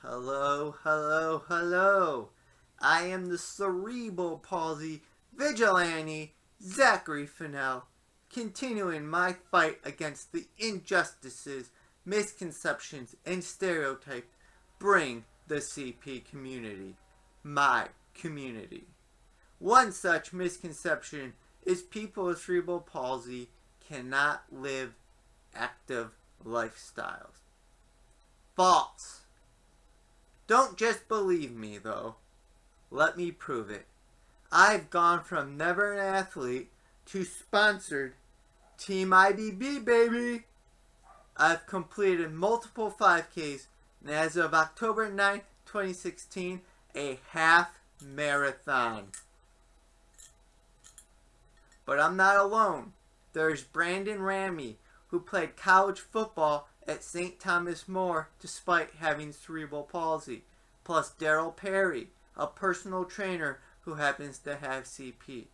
Hello, hello, hello. I am the Cerebral Palsy Vigilante, Zachary Fennell, continuing my fight against the injustices, misconceptions, and stereotypes bring the CP community, my community. One such misconception is people with cerebral palsy cannot live active lifestyles. False. Don't just believe me, though. Let me prove it. I've gone from never an athlete to sponsored Team IBB, baby. I've completed multiple 5Ks, and as of October 9th, 2016, a half marathon. But I'm not alone. There's Brandon Ramey, who played college football at St. Thomas More despite having cerebral palsy, plus Daryl Perry, a personal trainer who happens to have CP.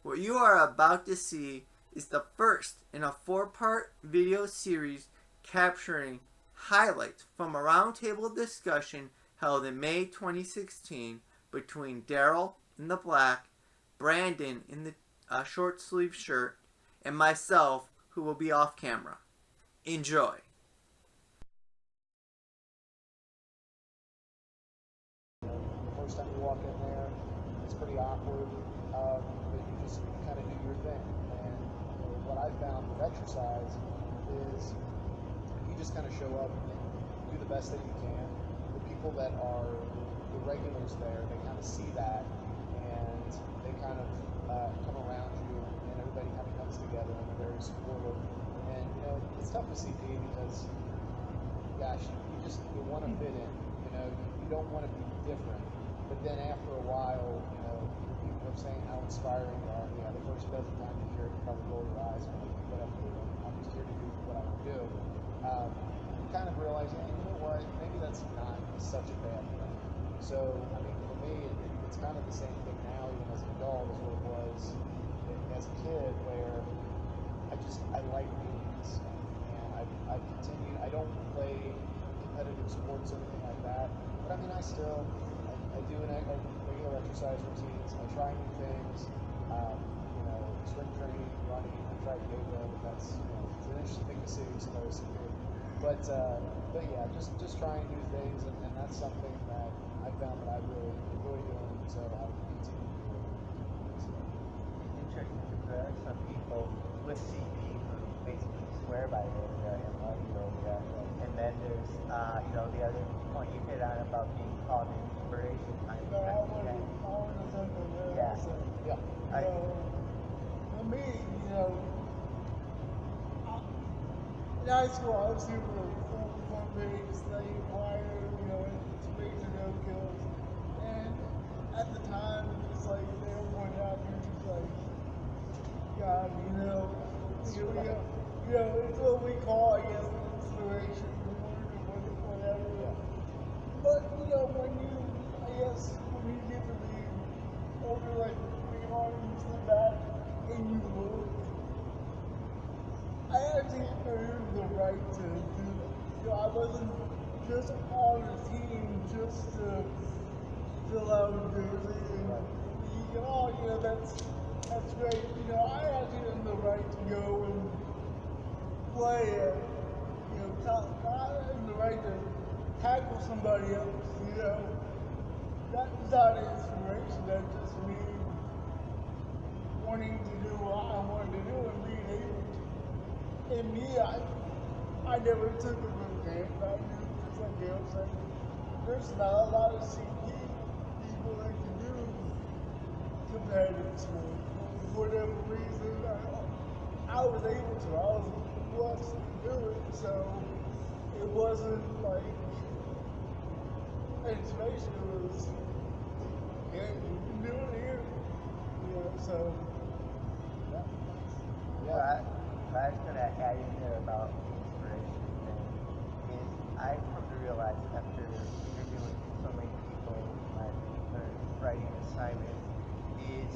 What you are about to see is the first in a 4-part video series capturing highlights from a roundtable discussion held in May 2016 between Daryl in the black, Brandon in the short sleeve shirt, and myself, who will be off camera. Enjoy. First time you walk in there, it's pretty awkward, but you just kind of do your thing. And what I found with exercise is you just kind of show up and do the best that you can. The people that are the regulars there, they kind of see that, and they kind of come around you, and everybody kind of comes together, and they're very supportive. And it's tough with CP because, gosh, you want to fit in. You don't want to be different. But then after a while, people are saying how inspiring you are. The first dozen times you hear it, you probably roll your eyes and like, whatever, I'm just here to do what I want to do. You kind of realize, you know what, maybe that's not such a bad thing. So, for me, it's kind of the same thing now, even as an adult, as what it was as a kid, where I like games. And I continue, I don't play competitive sports or anything like that, but I do regular exercise routines. I try new things, strength training, running. I tried yoga, but that's it's an interesting thing to see. Supposed to do, but yeah, just trying new things, and that's something that I found that I really enjoy doing. So I continue to do it. So. Interesting because there are some people with CP who basically swear by it and love yoga, and then there's the other point you hit on about being called an inspiration. For me, in high school, I was super fun-based, like choir, inspiration, no kills. And at the time, it was like everyone out here was like, God, it's what we call, I guess, inspiration, whatever. But, when you get to be older, like 3 on, you sit back and you look, I actually earned the right to do it. I wasn't just on a team just to fill out a jersey and that's great. I actually earned the right to go and play it. I earned the right to tackle somebody else, That's not inspiration, that's just me wanting to do what I wanted to do and being able to. And me, I never took it for granted. I knew, just like Gail said, there's not a lot of CP people that can do competitive sports. For whatever reason, I was able to. I was blessed to do it, so it wasn't like inspiration. It was, yeah, you can do it here. So. Yeah. What I was going to add in there about the inspiration thing is I've come to realize after interviewing so many people, my writing assignments, is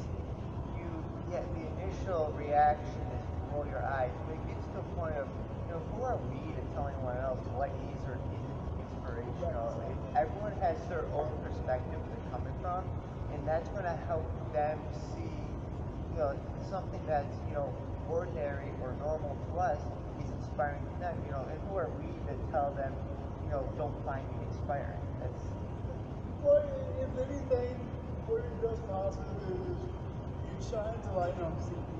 the initial reaction is to roll your eyes, but it gets to a point of, who are we to tell anyone else what is or isn't inspirational? their own perspective they're coming from, and that's going to help them see, something that's, ordinary or normal to us is inspiring to them, and who are we to tell them, don't find me inspiring? That's Well, if anything, what it does positive is it shines a light on CP